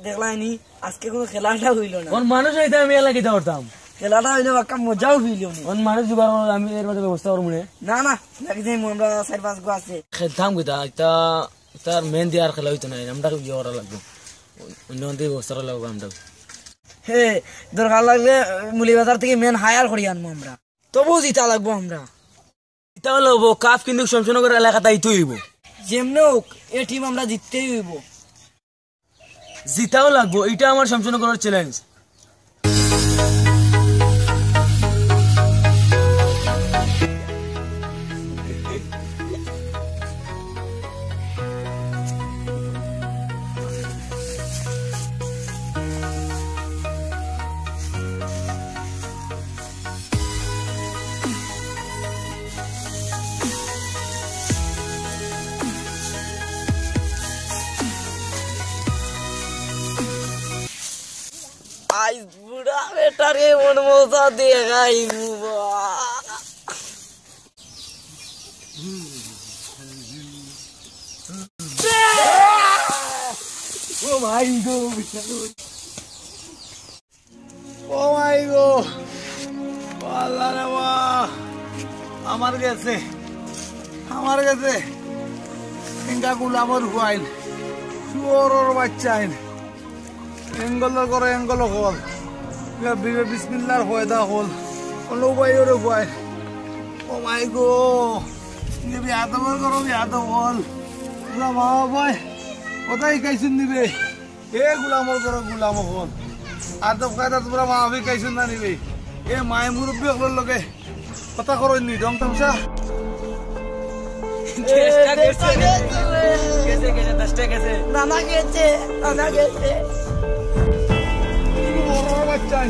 দেখলাইনি আজকে কোনো খেলাটা হইল না। কোন মানুষ হইতে আমি এলাকা দিতে পারতাম, খেলাটা হইলো একটা মজাও হইল না। কোন মানুষ জোগাড় আমি এর মধ্যে ব্যবস্থা করবো না না লাগি যাই আমরা 4-5 গো আছে খেলতাম কিতা এটা তার মেন দিয়ে আর খেলা হইতো না, আমরা ইয়ে করা লাগবো, অন্য ব্যবস্থা করা লাগবো আমরা। হে দরকার লাগলে মুলিবাজার থেকে মেন হায়ার করি আনবো আমরা, তবু জিতা লাগবো আমরা। এটা হলো কাপ কিন্তু শমশনগর এলাকাতে আইতে হইব, যেমনি হোক এ টিম আমরা জিততেই হইব, জিতাও লাগবো, এটা আমার শমশনগরের চ্যালেঞ্জ। আই বুড়া বেটারে মন মজা দেখাই ও মাই গো, ও মাই গো, আল্লাহ রে বাহ, আমার কাছে ইনকা গুলামর হুয়াইন শুয়োরের বাচ্চা আইন এঙ্গলের করে এঙ্গল হল বিসমিল্লার ফয়দা হল কোনো বাইরে হুয়াই। ও মাই গো, নিবি আদমের করো আদম হল গুলাম ভাই কোথায় খাইছুন নিবে এ গুলামর করো গুলাম হল আদম খাইতা তোমরা মাফি খাইছুন না নিবে এ মায় মুরব্বী হলের লগে কথা করো নি দম তামসা নানা গেছে বাচ্চা